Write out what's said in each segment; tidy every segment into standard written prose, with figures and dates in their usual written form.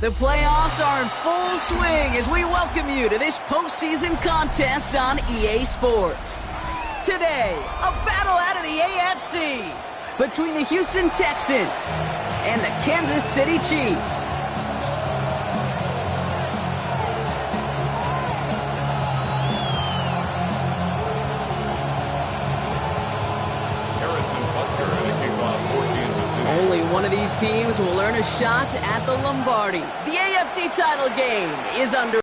The playoffs are in full swing as we welcome you to this postseason contest on EA Sports. Today, a battle out of the AFC between the Houston Texans and the Kansas City Chiefs. Only one of these teams will earn a shot at the Lombardi. The AFC title game is under.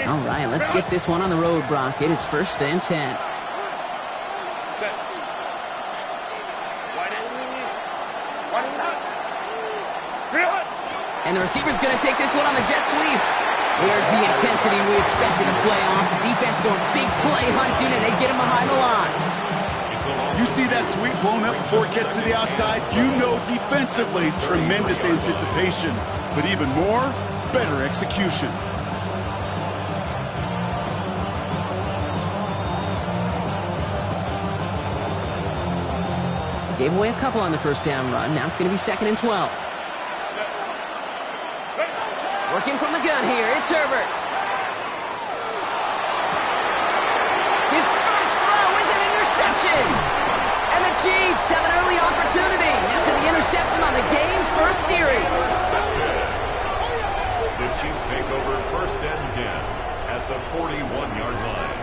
All right, let's get this one on the road, Brock. It is 1st and 10. And the receiver's going to take this one on the jet sweep. There's the intensity we expected in playoffs. The defense going big play hunting, and they get him behind the line. You see that sweep blown up before it gets to the outside, you know defensively, tremendous anticipation. But even more, better execution. Gave away a couple on the first down run. Now it's going to be 2nd and 12. Working from the gun here, it's Herbert. His first throw is an interception. And the Chiefs have an early opportunity after the interception on the game's first series. The Chiefs take over 1st and 10 at the 41-yard line.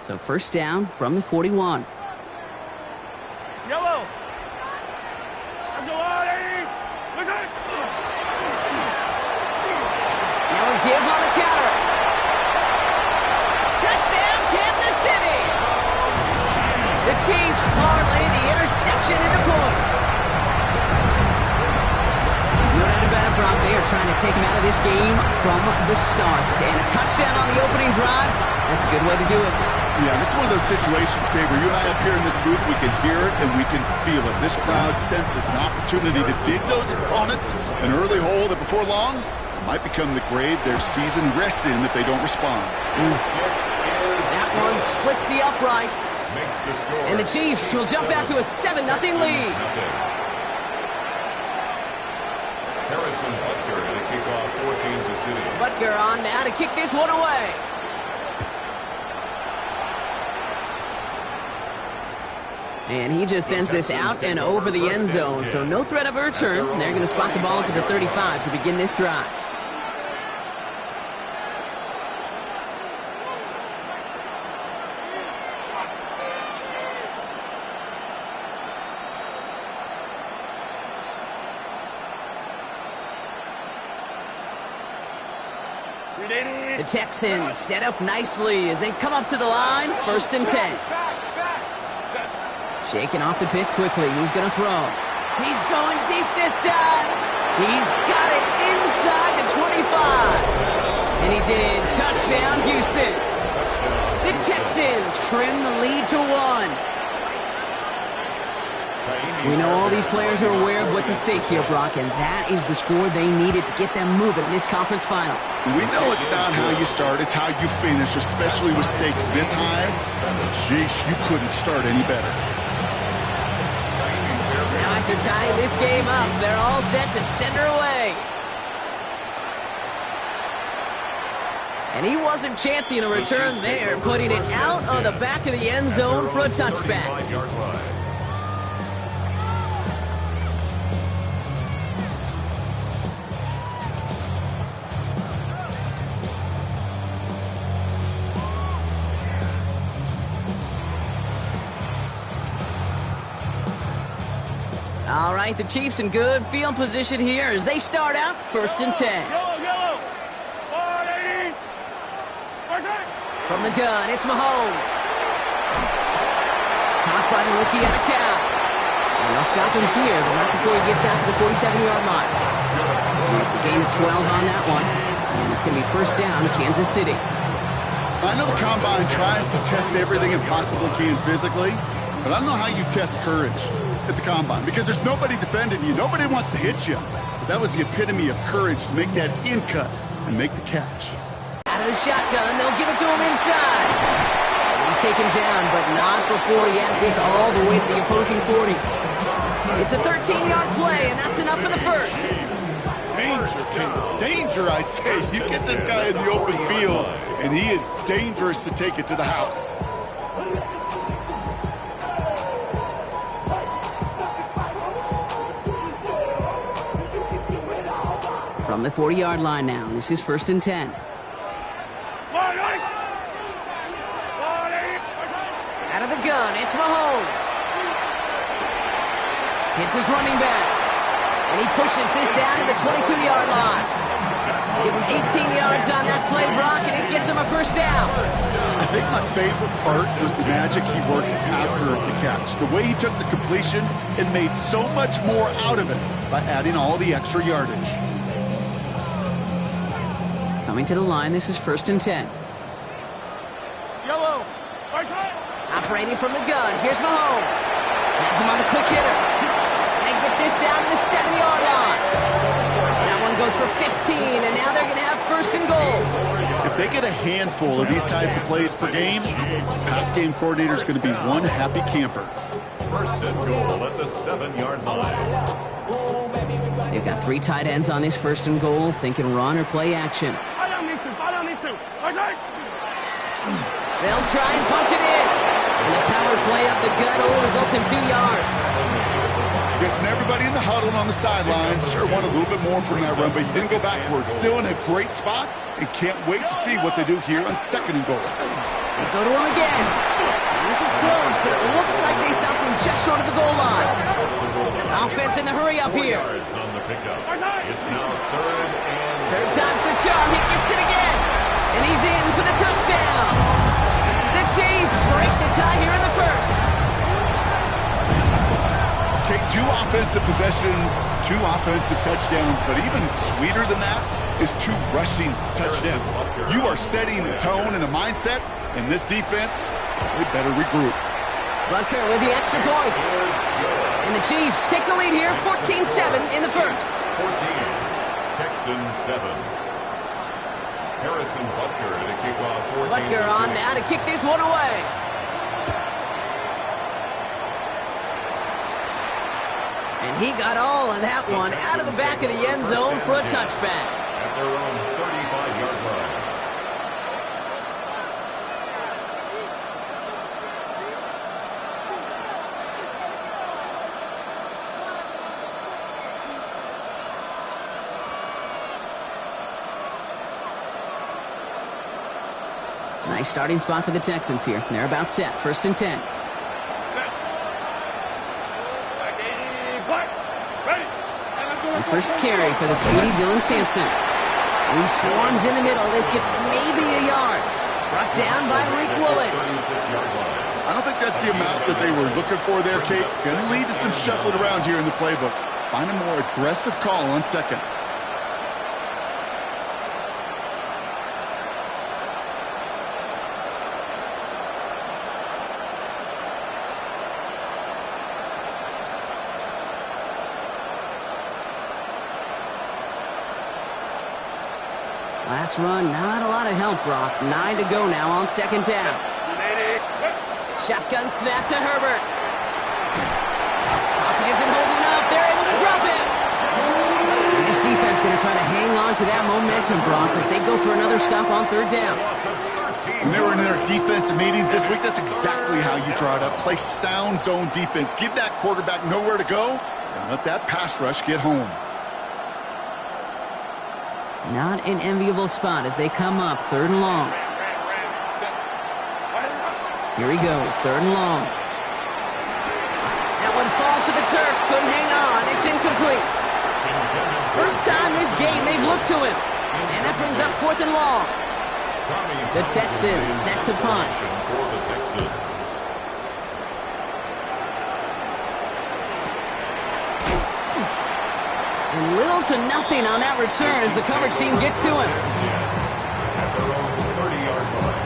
So 1st down from the 41. Yellow. Now we give on the counter. Touchdown, Kansas City. The Chiefs parlay the interception into points. No doubt about it, Brock. They are trying to take him out of this game from the start. And a touchdown on the opening drive, that's a good way to do it. Yeah, this is one of those situations, Kay, where you and I up here in this booth, we can hear it and we can feel it. This crowd senses an opportunity to dig those opponents an early hole that before long might become the grave their season rests in if they don't respond. That one splits the uprights. And the Chiefs will jump out to a 7-0 lead. Harrison Butker to kick off for Kansas City. Butker on now to kick this one away. And he just sends this out and over the end zone, so no threat of a return. They're going to spot the ball up at the 35 to begin this drive. The Texans set up nicely as they come up to the line, 1st and 10. Shaking off the pick quickly. Who's going to throw? He's going deep this time. He's got it inside the 25. And he's in. Touchdown, Houston. The Texans trim the lead to 1. We know all these players are aware of what's at stake here, Brock, and that is the score they needed to get them moving in this conference final. We know it's not how you start, it's how you finish, especially with stakes this high. Jeez, you couldn't start any better. Now after tying this game up, they're all set to send her away. And he wasn't chancing a return there, putting it out of the back of the end zone for a touchback. All right, the Chiefs in good field position here as they start out 1st and 10. From the gun, it's Mahomes. Caught by the rookie at the count. And they'll stop him here, but not before he gets out to the 47-yard line. And it's a gain of 12 on that one. And it's going to be 1st down, Kansas City. I know the Combine tries to test everything it possibly can physically, but I don't know how you test courage at the Combine, because there's nobody defending you. Nobody wants to hit you. But that was the epitome of courage to make that in cut and make the catch. Out of the shotgun, they'll give it to him inside. He's taken down, but not before he has this all the way to the opposing 40. It's a 13-yard play, and that's enough for the first. Danger, King. Danger, I say. You get this guy in the open field, and he is dangerous to take it to the house. From the 40-yard line now, this is 1st and 10. Out of the gun, it's Mahomes. Hits his running back. And he pushes this down to the 22-yard line. Give him 18 yards on that play, Brock, and it gets him a 1st down. I think my favorite part was the magic he worked after the catch. The way he took the completion and made so much more out of it by adding all the extra yardage. Coming to the line, this is 1st and 10. Yellow. Operating from the gun, here's Mahomes. Has him on the quick hitter. And they get this down to the 7-yard line. That one goes for 15, and now they're going to have 1st and goal. If they get a handful of these types of plays per game, pass game coordinator is going to be one happy camper. 1st and goal at the 7-yard line. They've got 3 tight ends on this 1st and goal, thinking run or play action. They'll try and punch it in. And the power play up the gut results in 2 yards. Guessing everybody in the huddle and on the sidelines sure want a little bit more from that run, but he didn't go backwards. Still in a great spot and can't wait to see what they do here on 2nd and goal. They go to him again. And this is close, but it looks like they stopped him just short of the goal line. Offense in the hurry up here. On the pickup. It's now 3rd and 3rd time's the charm. He gets it again. And he's in for the touchdown. The Chiefs break the tie here in the 1st. Okay, 2 offensive possessions, 2 offensive touchdowns, but even sweeter than that is 2 rushing touchdowns. You are setting a tone and a mindset, and this defense, they better regroup. Butker with the extra point. And the Chiefs take the lead here, 14-7 in the 1st. 14, Texans 7. Harrison Butker to kick off for Butker Kansas on City. now to kick this one away. And he got all of that one out of the back of the end zone for a touchback. At their own 35-yard line. Nice starting spot for the Texans here. They're about set. 1st and 10. And first carry for the speedy Dylan Sampson. He swarms in the middle. This gets maybe a yard. Brought down by Malik Woolen. 36-yard line. I don't think that's the amount that they were looking for there, Kate. Going to lead to some shuffling around here in the playbook. Find a more aggressive call on 2nd. Last run, not a lot of help, Brock. 9 to go now on second down. Shotgun snap to Herbert. Pocket isn't holding up. They're able to drop him. And this defense going to try to hang on to that momentum, Brock, as they go for another stop on third down. When they were in their defensive meetings this week, that's exactly how you draw it up. Play sound zone defense. Give that quarterback nowhere to go, and let that pass rush get home. Not an enviable spot as they come up, third and long. Here he goes, third and long. That one falls to the turf, couldn't hang on, it's incomplete. First time this game they've looked to him. And that brings up fourth and long. The Texans set to punt. And little to nothing on that return as the coverage team gets to him. At their own 30-yard line.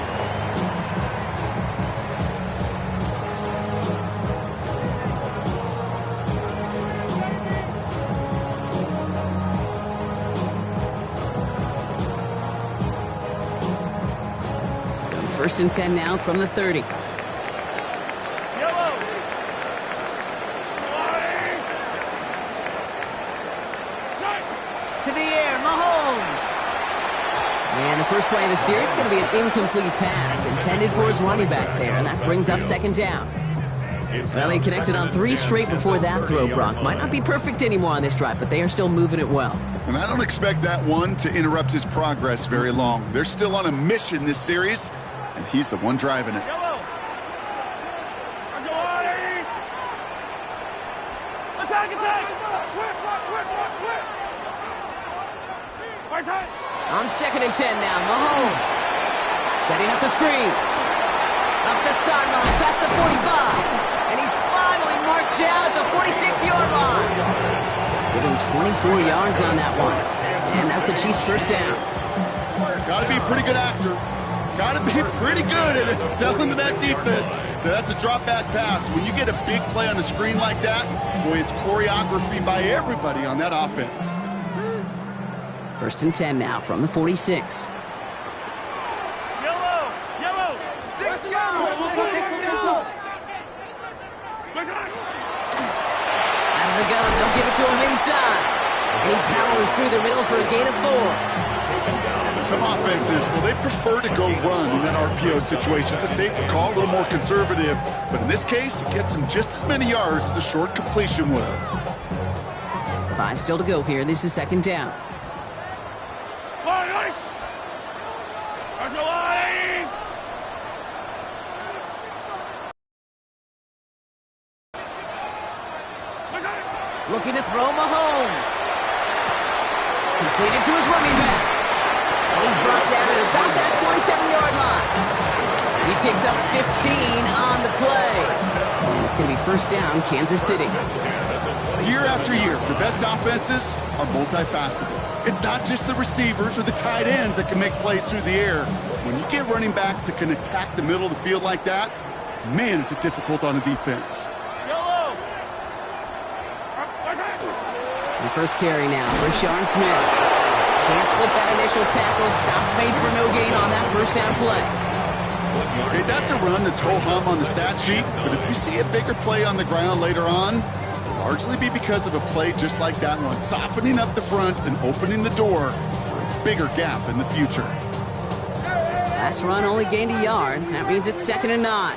So first and 10 now from the 30. To the air, Mahomes. And the first play of the series is going to be an incomplete pass intended for his running back there, and that brings up second down. Well, they connected on 3 straight before that throw, Brock. Might not be perfect anymore on this drive, but they are still moving it well. And I don't expect that one to interrupt his progress very long. They're still on a mission this series, and he's the one driving it. On second and 10 now, Mahomes. Setting up the screen. Up the sideline, past the 45. And he's finally marked down at the 46-yard line. Give him 24 yards on that one. And that's a Chiefs first down. Got to be a pretty good actor. Got to be pretty good at selling to that defense. That's a drop-back pass. When you get a big play on the screen like that, boy, it's choreography by everybody on that offense. First and 10 now from the 46. Out of the gun, they'll give it to him inside. And he powers through the middle for a gain of 4. Some offenses, well, they prefer to go run in that RPO situation. It's a safer call, a little more conservative. But in this case, it gets him just as many yards as a short completion would have. 5 still to go here. This is second down. Looking to throw Mahomes. Completed to his running back. And he's brought down at about that 27-yard line. He picks up 15 on the play. And it's going to be first down, Kansas City. Year after year, the best offenses are multifaceted. It's not just the receivers or the tight ends that can make plays through the air. When you get running backs that can attack the middle of the field like that, man, is it difficult on a defense. The first carry now for Sean Smith. Can't slip that initial tackle. Stops made for no gain on that first down play. Okay, that's a run that's ho-hum on the stat sheet, but if you see a bigger play on the ground later on, it'll largely be because of a play just like that one, softening up the front and opening the door for a bigger gap in the future. Last run only gained a yard. That means it's second and 9.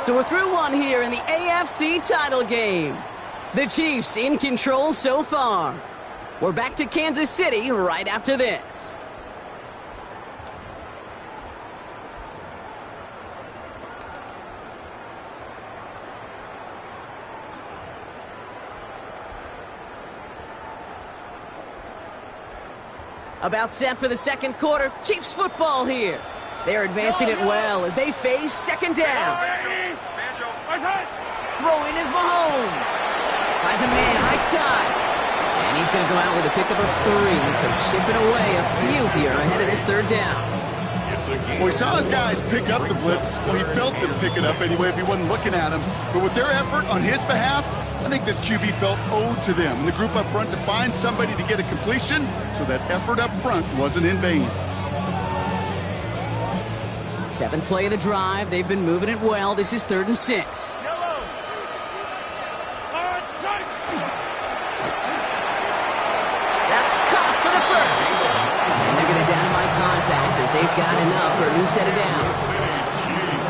So we're through one here in the AFC title game. The Chiefs in control so far. We're back to Kansas City right after this. About set for the second quarter. Chiefs football here. They're advancing it well as they face second down. Throwing is Mahomes. Finds a man right side. And he's going to go out with a pickup of 3. So chipping away a few here ahead of this third down. once again. Well, he saw his guys pick up the blitz. Well, he felt them pick it up anyway if he wasn't looking at him. But with their effort on his behalf, I think this QB felt owed to them and the group up front to find somebody to get a completion so that effort up front wasn't in vain. 7th play of the drive. They've been moving it well. This is 3rd and 6. Contact as they've got enough for a new set of downs.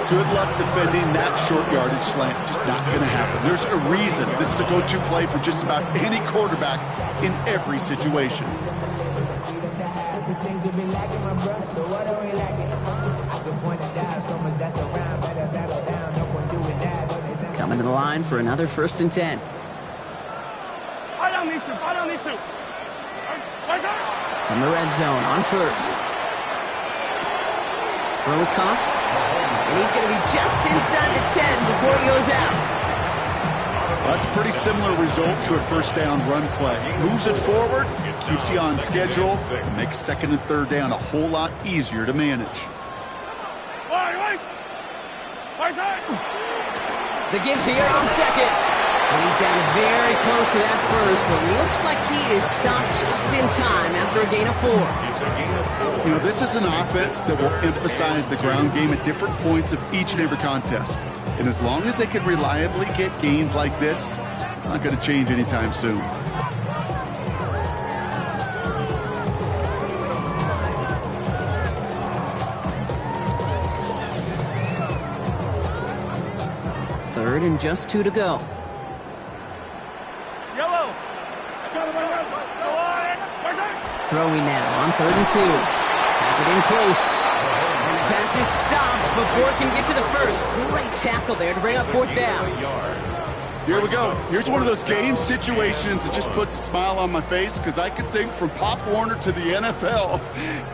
Good luck defending that short yardage slant. Just not going to happen. There's a reason this is a go-to play for just about any quarterback in every situation. Coming to the line for another 1st and 10. Fire down these two. From the red zone on 1st. Throw is caught, and he's going to be just inside the 10 before he goes out. Well, that's a pretty similar result to a 1st down run play. Moves it forward, keeps you on schedule, and makes 2nd and 3rd down a whole lot easier to manage. The give here on 2nd. And he's down very close to that 1st, but looks like he is stopped just in time after a gain of 4. You know, this is an offense that will emphasize the ground game at different points of each and every contest. And as long as they can reliably get gains like this, it's not going to change anytime soon. Third and just 2 to go. Throwing now on 3rd and 2. Has it in close. And the pass is stopped before it can get to the 1st. Great tackle there to bring up 4th down. Here we go. Here's one of those game situations that just puts a smile on my face because I could think from Pop Warner to the NFL,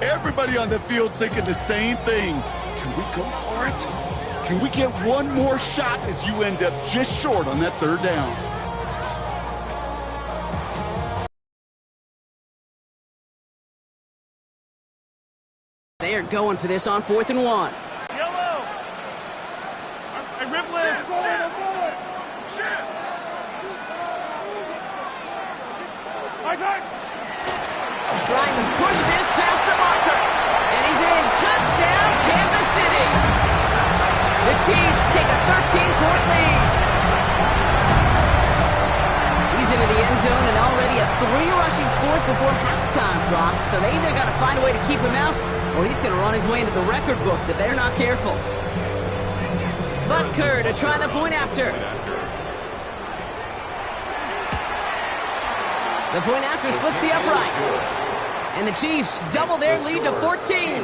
everybody on the field's thinking the same thing. Can we go for it? Can we get one more shot as you end up just short on that 3rd down? They are going for this on 4th and 1. Yellow! A rip list! Trying to push this past the marker. And he's in. Touchdown, Kansas City. The Chiefs take a 13-point lead. He's into the end zone and already at 3 rushing scores before halftime, Brock. So they either got to find a way to keep him out, or he's going to run his way into the record books if they're not careful. Butker to try the point after. The point after splits the uprights. And the Chiefs double their lead to 14. 21,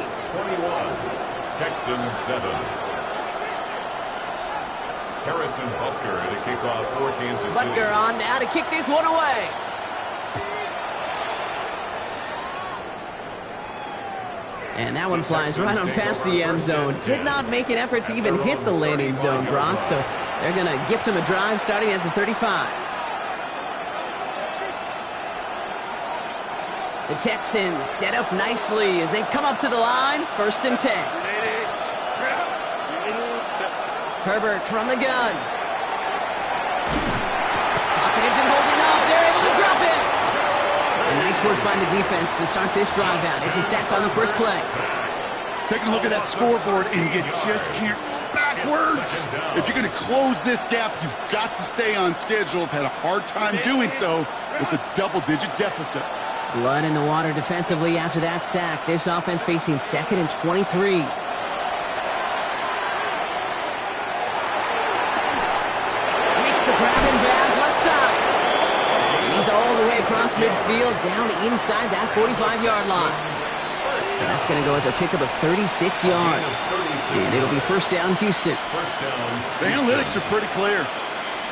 Texans 7. Harrison Butker at a kickoff for Kansas City. Butker on now to kick this one away. And that one flies right on past the end zone. Did not make an effort to even hit the landing zone, Brock. So they're going to gift him a drive starting at the 35. The Texans set up nicely as they come up to the line. 1st and 10. Herbert from the gun. Pocket isn't holding up. They're able to drop it. And nice work by the defense to start this drive out. It's a sack on the 1st play. Taking a look at that scoreboard, and you just can't backwards. If you're going to close this gap, you've got to stay on schedule. I've had a hard time doing so with a double-digit deficit. Blood in the water defensively after that sack. This offense facing 2nd and 23. Makes the grab in bounds left side. And he's all the way across midfield down inside that 45-yard line. So that's going to go as a pickup of 36 yards. And it'll be 1st down Houston. The analytics are pretty clear.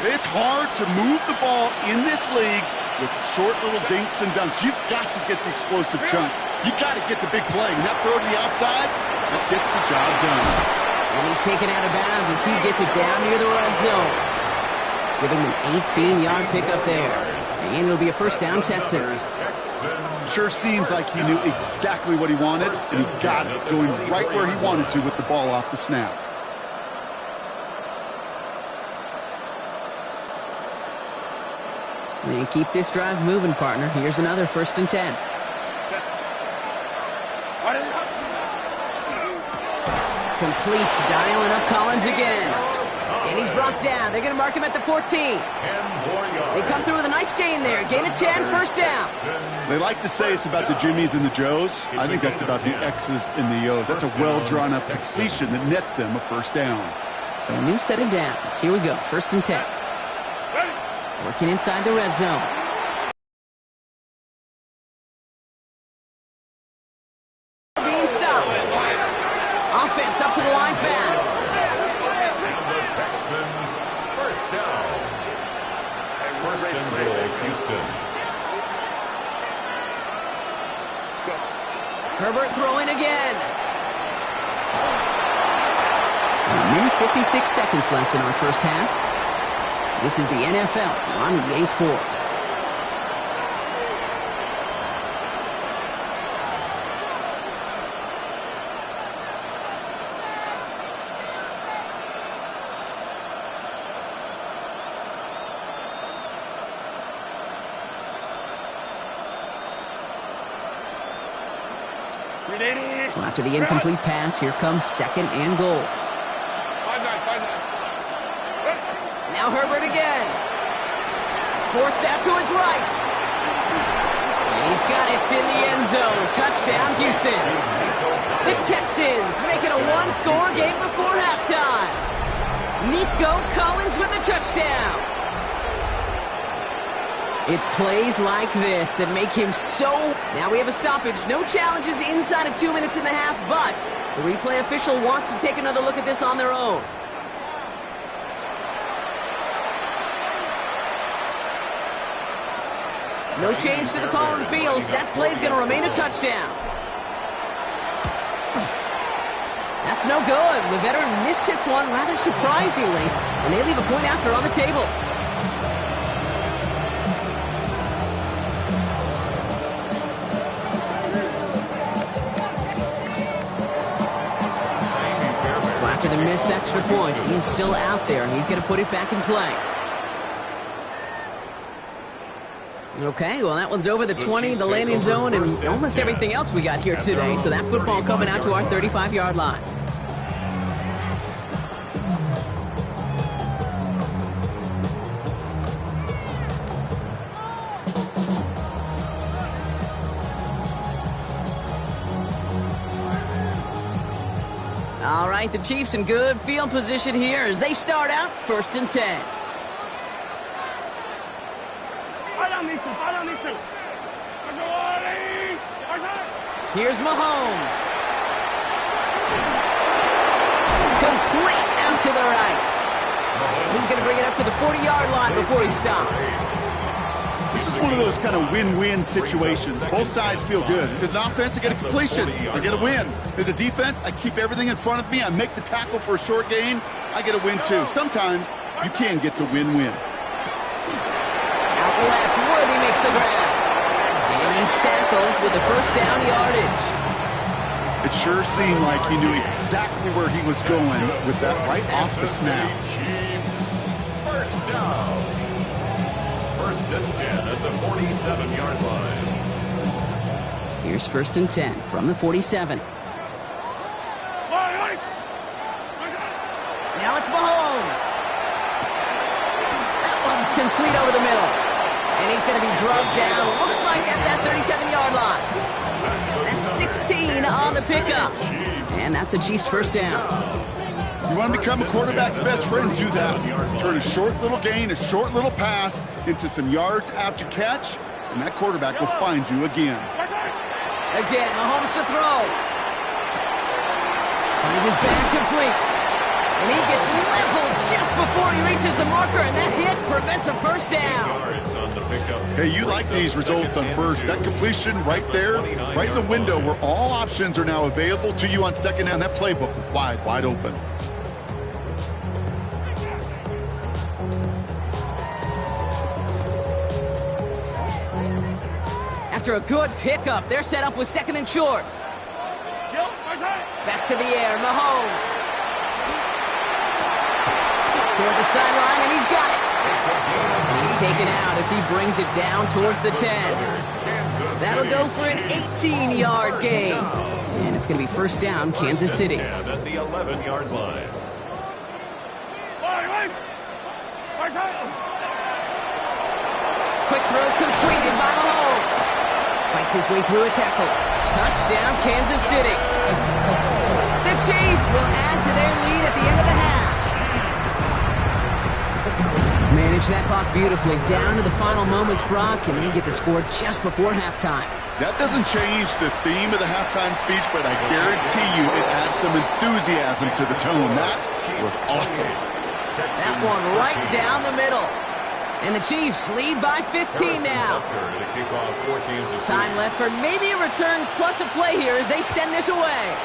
It's hard to move the ball in this league with short little dinks and dunks. You've got to get the explosive chunk. You've got to get the big play. And that throw to the outside, that gets the job done. And he's taken out of bounds as he gets it down near the red zone. Giving him an 18-yard pickup there. And it'll be a 1st down Texans. Sure seems like he knew exactly what he wanted, and he got it, going right where he wanted to with the ball off the snap. And keep this drive moving, partner. Here's another 1st and 10. Completes, dialing up Collins again. And he's brought down. They're going to mark him at the 14. They come through with a nice gain there. Gain of 10, 1st down. They like to say it's about the Jimmies and the Joes. I think that's about the X's and the O's. That's a well-drawn-up completion that nets them a 1st down. So a new set of downs. Here we go, 1st and 10. Working inside the red zone. Being stopped. Offense up to the line fast. The Texans, 1st down. 1st and goal, Houston. Herbert throwing again. A minute 56 seconds left in our 1st half. This is the NFL on EA Sports. So after the incomplete pass, here comes 2nd and goal. Now Herbert again. Forced out to his right. He's got it in the end zone. Touchdown, Houston. The Texans making a 1-score game before halftime. Nico Collins with a touchdown. It's plays like this that make him so... Now we have a stoppage. No challenges inside of 2 minutes and a half, but the replay official wants to take another look at this on their own. No change to the call on the field. That play's going to remain a touchdown. That's no good. The veteran mishits one rather surprisingly, and they leave a point after on the table. So after the missed extra point, he's still out there, and he's going to put it back in play. Okay, well, that one's over the 20, the landing zone, and almost everything else we got here today. So that football coming out to our 35-yard line. All right, the Chiefs in good field position here as they start out 1st and 10. Here's Mahomes. Complete out to the right. And he's going to bring it up to the 40-yard line before he stops. This is one of those kind of win-win situations. Both sides feel good. As an offense, I get a completion. I get a win. As a defense, I keep everything in front of me. I make the tackle for a short gain. I get a win, too. Sometimes you can get to win-win. Out left, Worthy makes the grab. And he's tackled with the 1st down yardage. It sure seemed like he knew exactly where he was going with that right off the snap. Chiefs, 1st down. 1st and 10 at the 47-yard line. Here's 1st and 10 from the 47. Now it's Mahomes. That one's complete over the middle. And he's going to be drugged down, looks like at that 37-yard line. That's 16 on the pickup. And that's a Chiefs 1st down. You want to become a quarterback's best friend, do that. Turn a short little gain, a short little pass into some yards after catch, and that quarterback will find you again. Again, Mahomes to throw. Finds his back complete. And he gets leveled just before he reaches the marker, and that hit prevents a 1st down. Hey, you like these results on 1st. That completion right there, right in the window where all options are now available to you on 2nd down. That playbook wide open. after a good pickup. They're set up with second and short. Back to the air, Mahomes. Toward the sideline, and he's got it. And he's taken out as he brings it down towards the 10. That'll go for an 18-yard gain. And it's going to be first down, Kansas City. At the 11-yard line. Quick throw completed by Mahomes. Fights his way through a tackle. Touchdown, Kansas City. The Chiefs will add to their lead at the end of the half. Manage that clock beautifully down to the final moments, Brock, and they get the score just before halftime. That doesn't change the theme of the halftime speech, but I guarantee you it adds some enthusiasm to the tone. That was awesome. That one right down the middle. And the Chiefs lead by 15 now. Time left for maybe a return plus a play here as they send this away.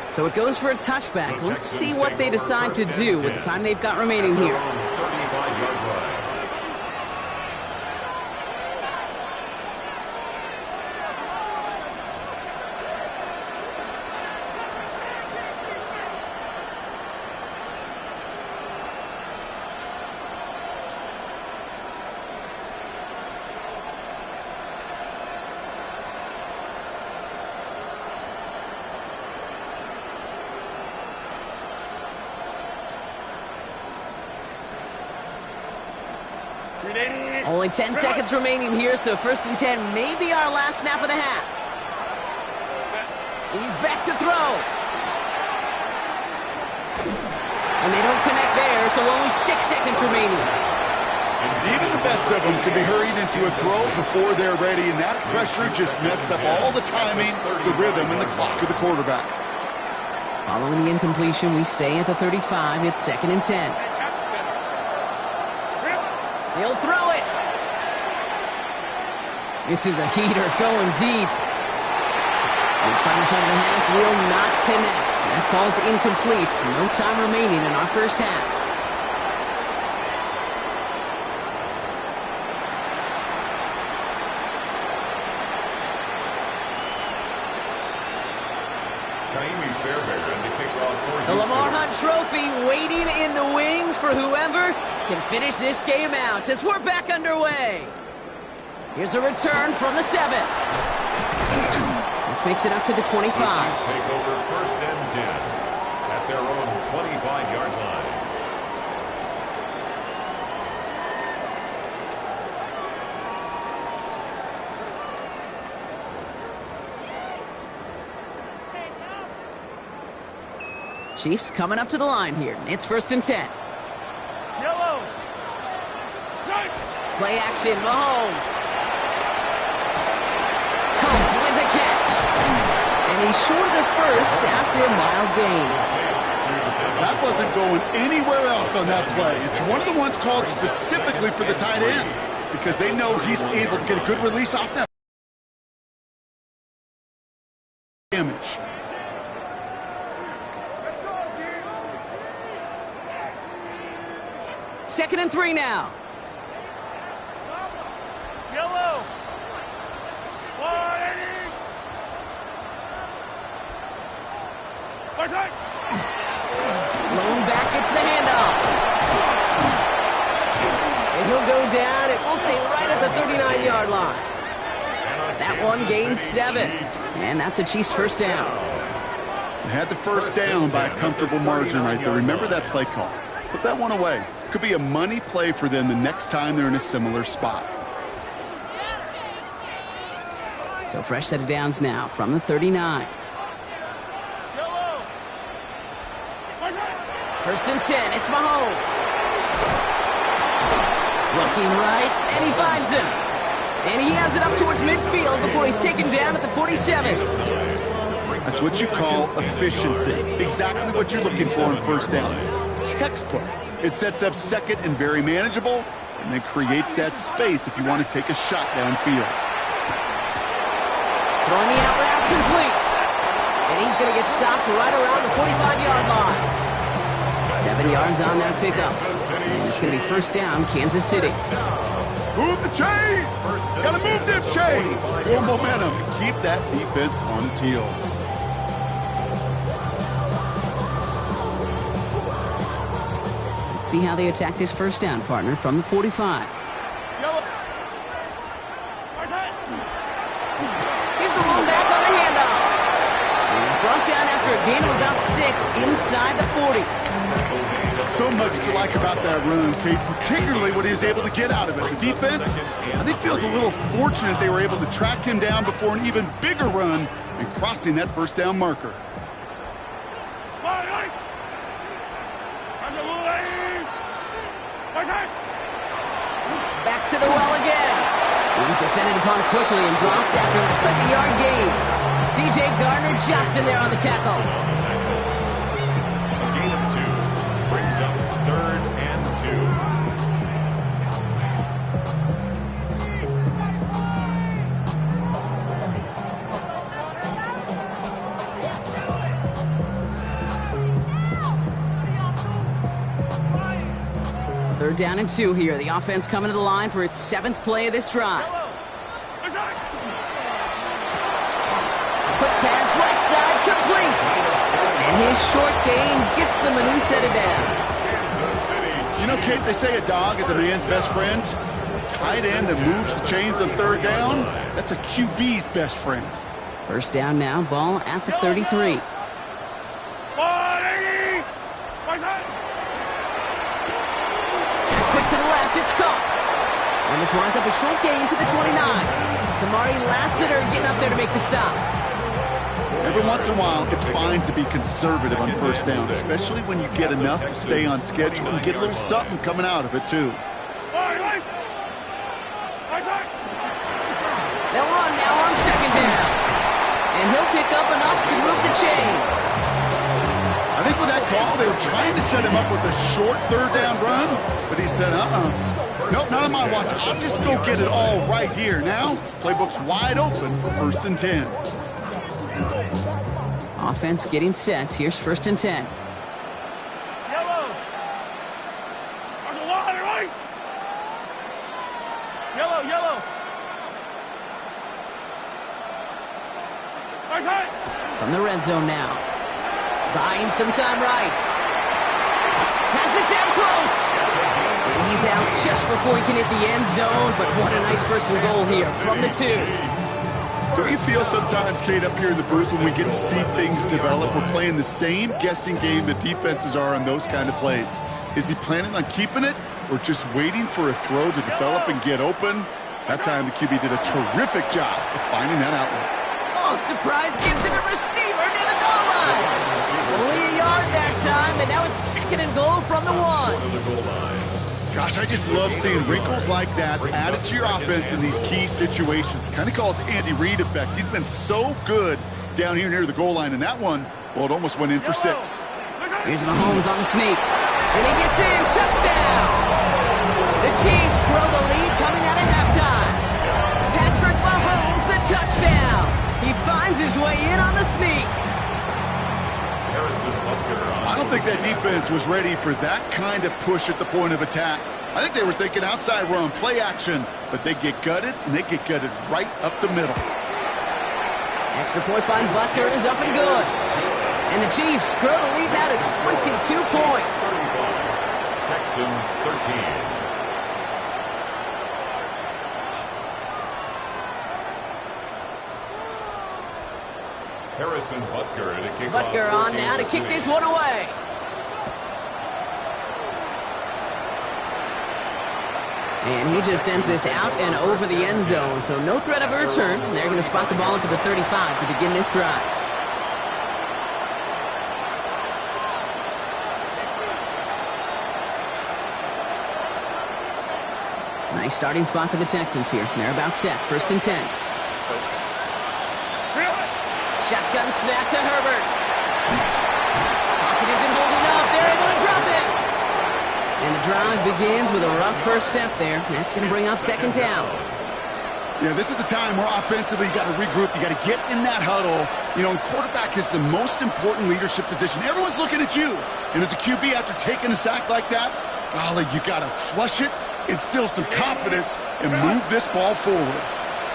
So it goes for a touchback. Let's see what they decide to do with the time they've got remaining here. Only 10 seconds remaining here, so first and 10 may be our last snap of the half. He's back to throw. And they don't connect there, so only 6 seconds remaining. And even the best of them can be hurried into a throw before they're ready, and that pressure just messed up all the timing, the rhythm, and the clock of the quarterback. Following the incompletion, we stay at the 35. It's second and 10. He'll throw it. This is a heater going deep. This final shot of the half will not connect. That falls incomplete. No time remaining in our first half. The Lamar Hunt Trophy waiting in the wings for whoever can finish this game out as we're back underway. Here's a return from the 7. This makes it up to the 25. The Chiefs take over first and 10 at their own 25-yard line. Chiefs coming up to the line here. It's first and 10. Yellow. Play action, Mahomes. Come with a catch. And he's short of the first after a mild gain. That wasn't going anywhere else on that play. It's one of the ones called specifically for the tight end because they know he's able to get a good release off that damage. Second and 3 now. Yellow. Blown back, it's the handoff. And he'll go down, it will say right at the 39-yard line. That one gains 7. And that's a Chiefs first down. They had the first down by a comfortable margin right there. Remember that play call. Put that one away. Could be a money play for them the next time they're in a similar spot. So fresh set of downs now from the 39. First and 10, it's Mahomes. Looking right, and he finds him. And he has it up towards midfield before he's taken down at the 47. That's what you call efficiency. Exactly what you're looking for in first down. Textbook. It sets up second and very manageable, and then creates that space if you want to take a shot downfield. Throwing the out route complete. And he's going to get stopped right around the 45-yard line. 7 yards on that pickup. And it's going to be first down, Kansas City. Move the chains. Got to move them chains. More momentum. Keep that defense on its heels. Let's see how they attack this first down, partner, from the 45. Here's the lone back on the handoff. He's brought down after a gain of about 6 inside the 40. So much to like about that run, Kate, particularly what he was able to get out of it. The defense, I think, feels a little fortunate they were able to track him down before an even bigger run and crossing that first down marker. Back to the well again. He's descended upon quickly and dropped after it looks like a yard gain. C.J. Gardner-Johnson there on the tackle. A gain of 2 brings up 3rd and 2. 3rd down and 2 here. The offense coming to the line for its 7th play of this drive. Quick pass right side, complete. And his short gain gets them a new set of downs. You know, Kate, they say a dog is a man's best friend. A tight end that moves the chains on 3rd down, that's a QB's best friend. First down now, ball at the 33. Quick to the left, it's caught. And this winds up a short gain to the 29. Kamari Lassiter getting up there to make the stop. Every once in a while, it's fine to be conservative on first down, especially when you get enough to stay on schedule and get a little something coming out of it, too. They'll run now on 2nd down. And he'll pick up enough to move the chains. I think with that call, they were trying to set him up with a short 3rd down run, but he said, nope, not on my watch. I'll just go get it all right here. Now, playbook's wide open for 1st and 10. Offense getting set. Here's 1st and 10. Yellow. There's a line, right? Yellow, yellow. Right side. From the red zone now. Buying some time right. Has it down close. And he's out just before he can hit the end zone. But what a nice 1st and goal here from the 2. Don't you feel sometimes, Kate, up here in the booth when we get to see things develop, we're playing the same guessing game that defenses are on those kind of plays? Is he planning on keeping it or just waiting for a throw to develop and get open? That time the QB did a terrific job of finding that outlet. Oh, surprise give to the receiver near the goal line. Only a yard that time, and now it's 2nd and goal from the 1. Gosh, I just love seeing wrinkles like that added to your offense in these key situations. Kind of call it the Andy Reid effect. He's been so good down here near the goal line, and that one, well, it almost went in for 6. Here's Mahomes on the sneak. And he gets in. Touchdown! The Chiefs grow the lead coming out of halftime. Patrick Mahomes, the touchdown. He finds his way in on the sneak. I don't think that defense was ready for that kind of push at the point of attack. I think they were thinking outside run, play action, but they get gutted, and they get gutted right up the middle. Extra point by Butker is up and good. And the Chiefs grow the lead now to 22 points. Texans 13. Harrison Butker to kick off. Butker on now to kick this one away. And he just sends this out and over the end zone, so no threat of a return. They're going to spot the ball up at the 35 to begin this drive. Nice starting spot for the Texans here. They're about set. 1st and 10. Shotgun snap to Herbert. Pocket isn't holding up. They're able to drop it. And the drive begins with a rough first step there. That's going to bring up 2nd down. Yeah, this is a time where offensively you got to regroup. You got to get in that huddle. You know, quarterback is the most important leadership position. Everyone's looking at you. And as a QB, after taking a sack like that, golly, you got to flush it instill some confidence, and move this ball forward.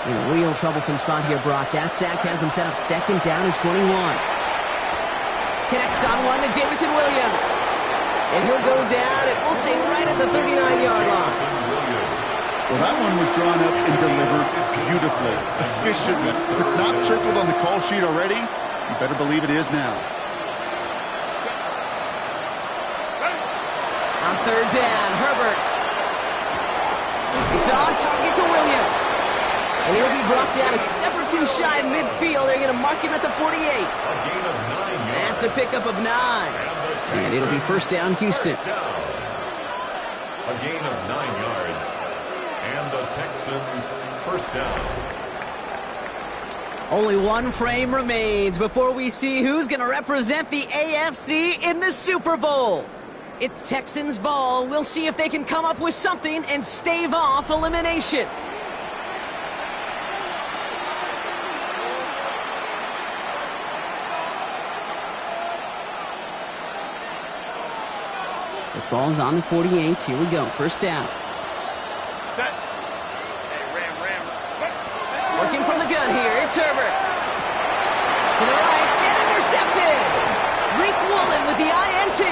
In a real troublesome spot here, Brock. That sack has him set up second down and 21. Connects on one to Jameson Williams. And he'll go down, and we'll say right at the 39-yard line. Well, that one was drawn up and delivered beautifully, efficiently. If it's not circled on the call sheet already, you better believe it is now. On third down, Herbert. It's on target to Williams. And he'll be brought down a step or two shy of midfield. They're going to mark him at the 48. That's a pickup of 9. And it'll be first down, Houston. A gain of 9 yards. And the Texans first down. Only one frame remains before we see who's going to represent the AFC in the Super Bowl. It's Texans ball. We'll see if they can come up with something and stave off elimination. The ball's on the 48. Here we go. First down. Set. Hey, Ram. Working from the gun here. It's Herbert. To the right. And intercepted. Reek Woolen with the INT.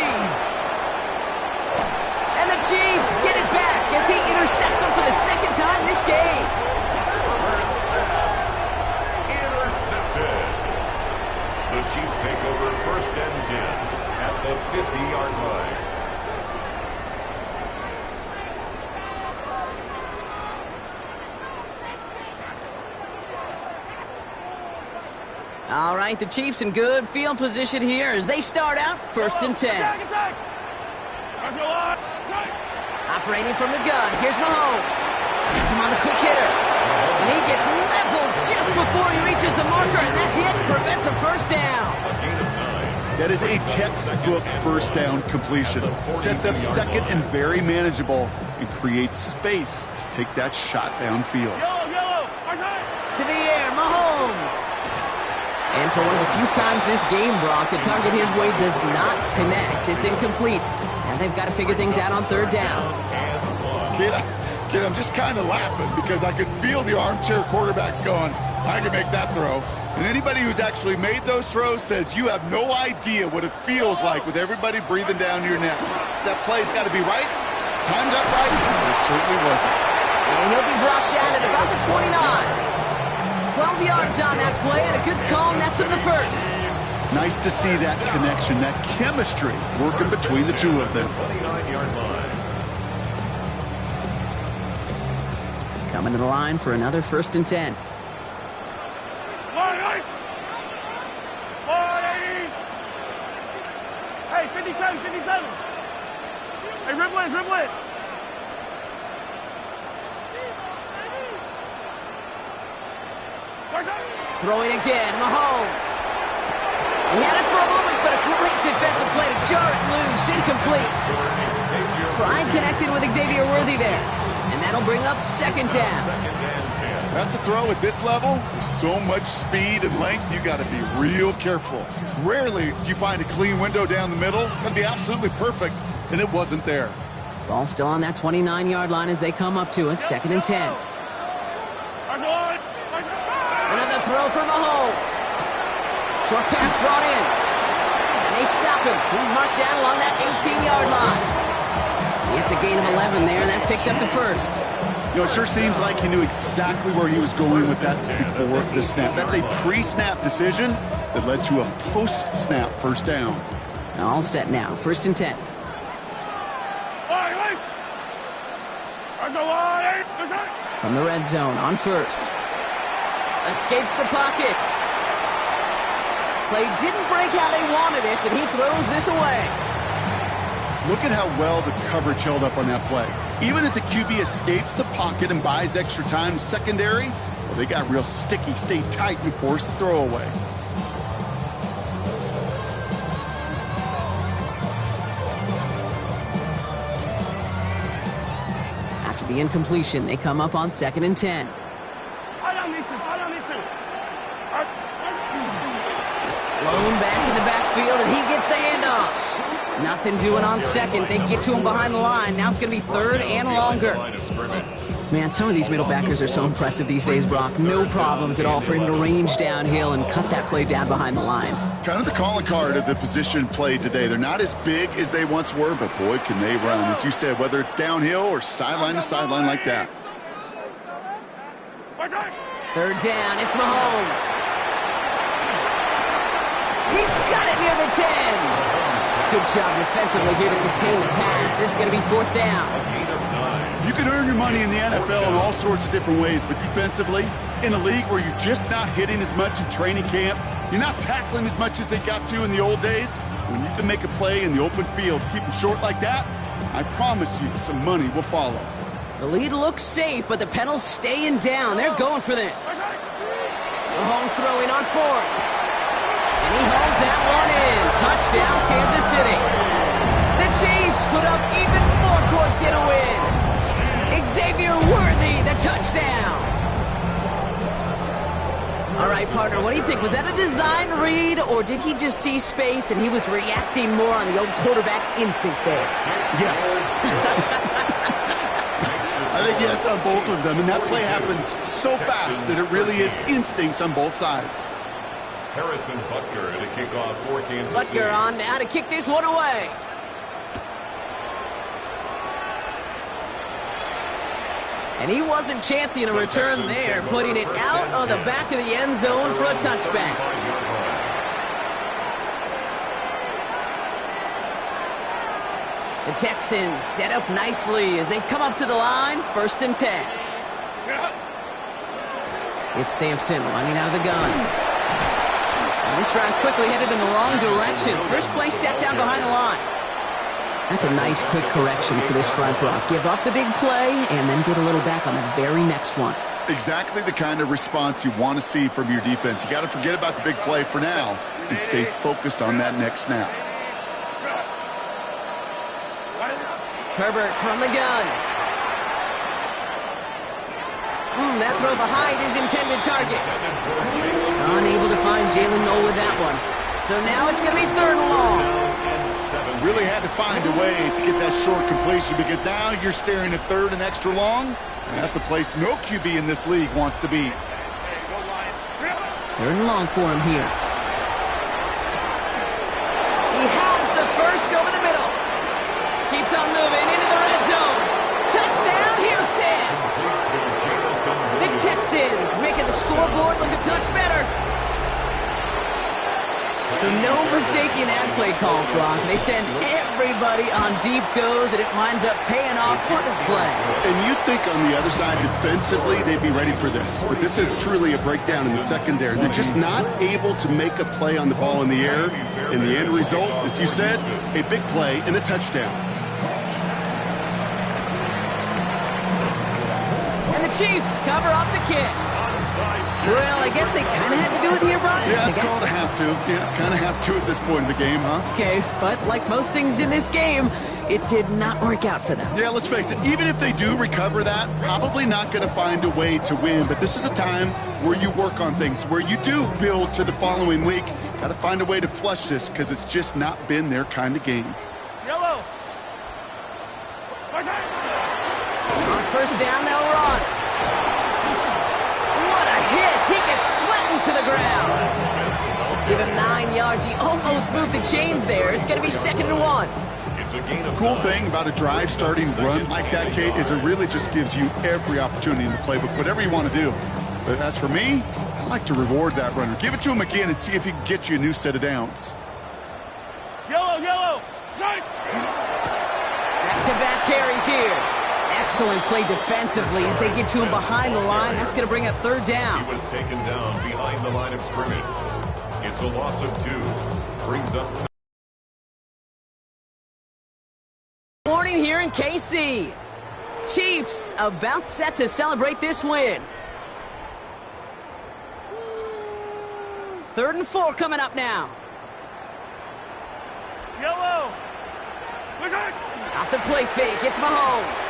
And the Chiefs get it back as he intercepts him for the second time this game. Intercepted. The Chiefs take over first and 10 at the 50-yard line. All right, the Chiefs in good field position here as they start out first and 10. Attack. Operating from the gun, here's Mahomes. Gets him on the quick hitter. And he gets leveled just before he reaches the marker, and that hit prevents a first down. That is a textbook first down completion. Sets up second and very manageable and creates space to take that shot downfield. Yellow. To the air, Mahomes. And for one of the few times this game, Brock, the target his way does not connect. It's incomplete. And they've got to figure things out on third down. Kid, I'm just kind of laughing because I could feel the armchair quarterbacks going, I can make that throw. And anybody who's actually made those throws says you have no idea what it feels like with everybody breathing down your neck. That play's got to be right, timed up right, but it certainly wasn't. And he'll be brought down at about the 29. 12 yards on that play, and a good call nets him the first. Nice to see that connection, that chemistry working between the two of them. 29-yard line. Coming to the line for another first and 10. Line 80. Hey, 57. Hey, dribble it. Throwing again, Mahomes. He had it for a moment, but a great defensive play to jar it loose. Incomplete. Pride connected with Xavier Worthy there. And that'll bring up second down. That's a throw at this level. There's so much speed and length, you got to be real careful. Rarely do you find a clean window down the middle. Got to be absolutely perfect, and it wasn't there. Ball still on that 29-yard line as they come up to it. Second and 10. Another throw for Mahomes. Short pass brought in. And they stop him. He's marked down along that 18-yard line. It's a gain of 11 there, and that picks up the first. You know, it sure seems like he knew exactly where he was going with that before the snap. That's a pre-snap decision that led to a post-snap first down. All set now. First and 10. From the red zone on first. Escapes the pocket. Play didn't break how they wanted it, and he throws this away. Look at how well the coverage held up on that play. Even as the QB escapes the pocket and buys extra time secondary, well, they got real sticky, stayed tight, and forced the throw away. After the incompletion, they come up on second and 10. Blown back in the backfield, and he gets the handoff. Nothing doing on second. They get to him behind the line. Now it's going to be third and longer. Man, some of these middle backers are so impressive these days, Brock. No problems at all for him to range downhill and cut that play down behind the line. Kind of the calling card of the position played today. They're not as big as they once were, but boy, can they run. As you said, whether it's downhill or sideline to sideline like that. Third down, it's Mahomes. He's got it near the 10. Good job defensively here to contain the pass. This is going to be fourth down. You can earn your money in the NFL in all sorts of different ways, but defensively, in a league where you're just not hitting as much in training camp, you're not tackling as much as they got to in the old days, when you can make a play in the open field, keep them short like that, I promise you some money will follow. The lead looks safe, but the pedal's staying down. They're going for this. Mahomes throwing on fourth. And he hauls that one in. Touchdown, Kansas City. The Chiefs put up even more points in a win. Xavier Worthy, the touchdown. All right, partner, what do you think? Was that a design read, or did he just see space and he was reacting more on the old quarterback instinct there? Yes. I think yes on both of them, and that play happens so fast that it really is instincts on both sides. Harrison Butker to kick off for Kansas City. Butker on now to kick this one away. And he wasn't chancing a return there, putting it out of the back of the end zone for a touchback. The Texans set up nicely as they come up to the line, 1st and 10. It's Sampson running out of the gun. And this drive's quickly headed in the wrong direction. First play set down behind the line. That's a nice quick correction for this front, Brock. Give up the big play and then get a little back on the very next one. Exactly the kind of response you want to see from your defense. You got to forget about the big play for now and stay focused on that next snap. Herbert from the gun. That throw behind his intended target. Unable to find Jalen Noel with that one. So now it's going to be 3rd and long. Really had to find a way to get that short completion because now you're staring at 3rd and extra long. And that's a place no QB in this league wants to be. 3rd and long for him here. He has the first over the middle. Keeps on moving into the red zone. Touchdown, Houston! The Texans making the scoreboard look a touch better. So no mistaking that play call, Brock. They send everybody on deep goes, and it winds up paying off. What a play. And you'd think on the other side, defensively, they'd be ready for this. But this is truly a breakdown in the secondary. They're just not able to make a play on the ball in the air. And the end result, as you said, a big play and a touchdown. And the Chiefs cover up the kick. Well, I guess they kind of had to do it here, Brock. Yeah, it's called a have to. Yeah, kind of have to at this point in the game, huh? Okay, but like most things in this game, it did not work out for them. Yeah, let's face it. Even if they do recover that, probably not going to find a way to win. But this is a time where you work on things, where you do build to the following week. Got to find a way to flush this because it's just not been their kind of game. Yellow. On 1st down, they'll run. What a hit! He gets flattened to the ground. Give him 9 yards. He almost moved the chains there. It's going to be 2nd and 1. Cool thing about a drive starting run like that, Kate, is it really just gives you every opportunity in the playbook, whatever you want to do. But as for me, I like to reward that runner. Give it to him again and see if he can get you a new set of downs. Yellow. Back-to-back carries here. Excellent play defensively as they get to him behind the line. That's going to bring up 3rd down. He was taken down behind the line of scrimmage. It's a loss of 2. Brings up... Morning here in KC. Chiefs about set to celebrate this win. 3rd and 4 coming up now. Yellow. Off the play fake, it's Mahomes.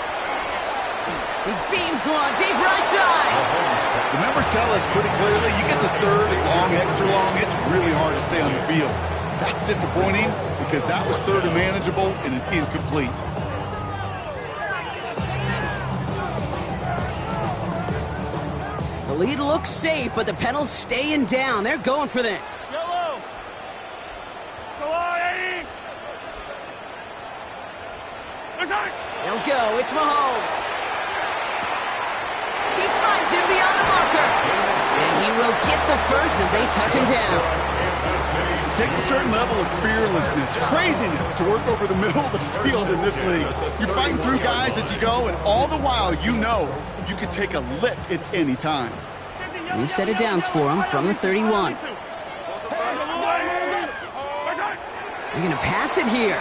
He beams one deep right side. The numbers tell us pretty clearly, you get to 3rd and long, extra long, it's really hard to stay on the field. That's disappointing because that was third and manageable and an incomplete. The lead looks safe, but the Penals staying down. They're going for this. Yellow. Go on, Eddie. They'll go. It's Mahomes. He finds him beyond the marker. And he will get the first as they touch him down. It takes a certain level of fearlessness, craziness to work over the middle of the field in this league. You're fighting through guys as you go, and all the while you know you can take a lick at any time. New set of downs for him from the 31. They're going to pass it here.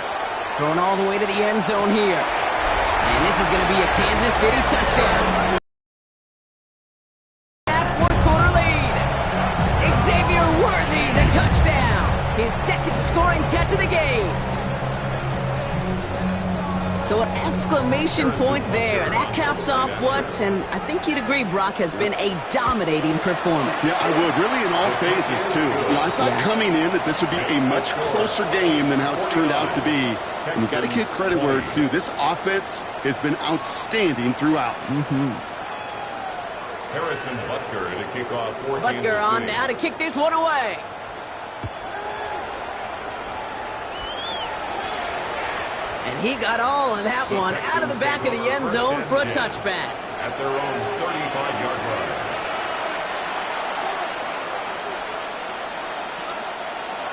Going all the way to the end zone here. And this is going to be a Kansas City touchdown. Fourth quarter lead. Xavier Worthy, the touchdown. His second scoring catch of the game. So an exclamation point there. That caps off what, and I think you'd agree, Brock, has been a dominating performance. Yeah, I would. Really in all phases, too. You know, I thought coming in that this would be a much closer game than how it's turned out to be. And you got to give credit where it's due. This offense has been outstanding throughout. Harrison Butker to kick off for Butker on now to kick this one away. And he got all of that one out of the back of the end zone for a touchback. At their own 35-yard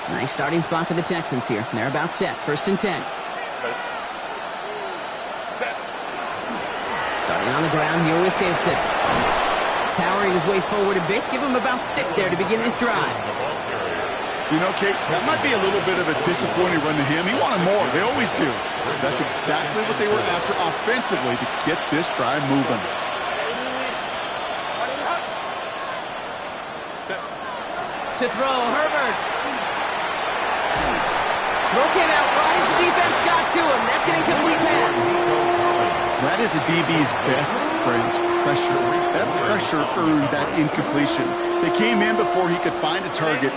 line. Nice starting spot for the Texans here. They're about set. 1st and 10. Starting on the ground here with Sampson. Powering his way forward a bit. Give him about 6 there to begin this drive. You know, Kate, that might be a little bit of a disappointing run to him. He wanted more. They always do. That's exactly what they were after offensively to get this drive moving. To throw, Herbert. Throw came out right as the defense got to him. That's an incomplete pass. That is a DB's best friend, pressure. That pressure earned that incompletion. They came in before he could find a target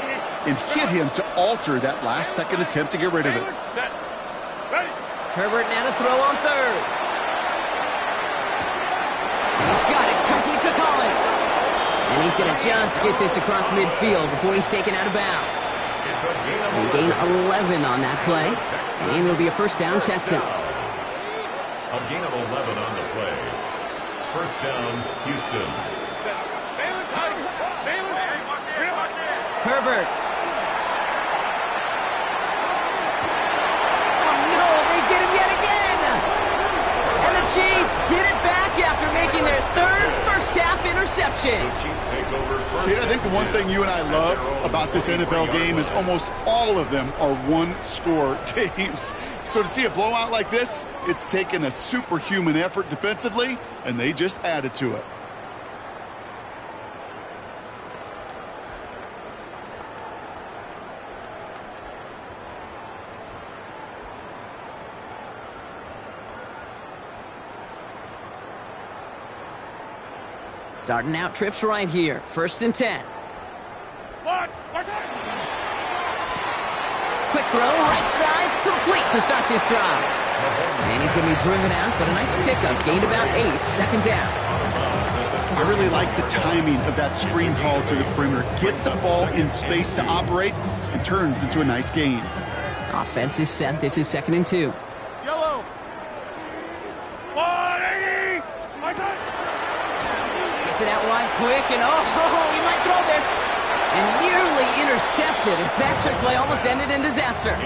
and hit him to alter that last-second attempt to get rid of it. Herbert now to throw on 3rd. He's got it, complete to Collins. And he's going to just get this across midfield before he's taken out of bounds. They gain 11 on that play. And it'll be a first down, Texans. A gain of 11 on the play. First down, Houston. Herbert. Oh no, they get him yet again. And the Chiefs get it back after making their 3rd first-half interception. Kate, I think the one thing you and I love about this NFL game is almost all of them are one-score games. So to see a blowout like this, it's taken a superhuman effort defensively, and they just added to it. Starting out trips right here. 1st and 10. Quick throw, right side, complete to start this drive. And he's going to be driven out, but a nice pickup. Gained about 8, 2nd down. I really like the timing of that screen call to the perimeter. Get the ball in space to operate and turns into a nice gain. Offense is set. This is 2nd and 2. Yellow. Gets it out wide quick, and he might throw this. And nearly intercepted as that trick play almost ended in disaster.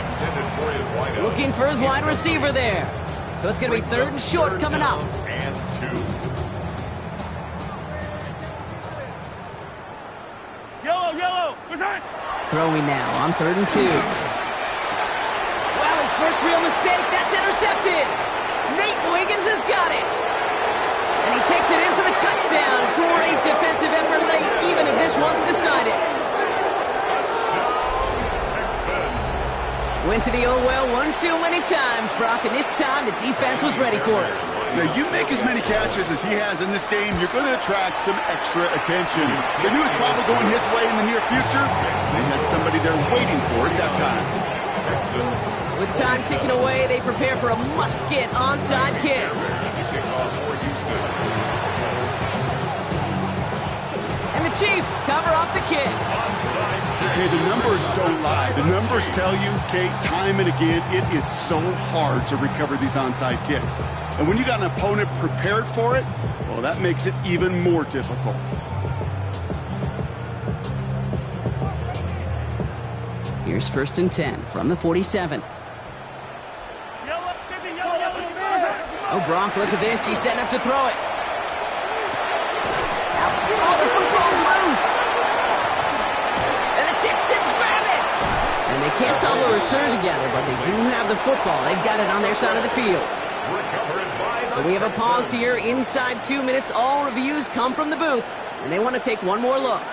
Looking for his wide receiver there. So it's going to be 3rd and short coming up. And 2. Yellow. Throwing now on 3rd and 2. Wow, his first real mistake. That's intercepted. Nate Wiggins has got it. And he takes it in for the touchdown. Great defensive effort late, even if this one's decided. went to the oh well one too many times, Brock, and this time the defense was ready for it. Now, you make as many catches as he has in this game, you're going to attract some extra attention. They knew it was probably going his way in the near future. They had somebody there waiting for it that time. With time ticking away, they prepare for a must-get onside kick. And the Chiefs cover off the kick. Hey, the numbers don't lie. The numbers tell you, Kate, time and again, it is so hard to recover these onside kicks. And when you got an opponent prepared for it, well, that makes it even more difficult. Here's 1st and 10 from the 47. Oh, Brock, look at this. He's setting up to throw it. Oh, the football's loose. And the Texans grab it. And they can't cobble a return together, but they do have the football. They've got it on their side of the field. So we have a pause here inside 2 minutes. All reviews come from the booth, and they want to take one more look.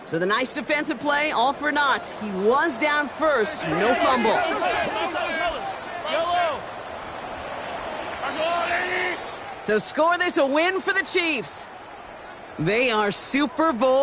So the nice defensive play, all for naught. He was down first, no fumble. So score this a win for the Chiefs. They are Super Bowl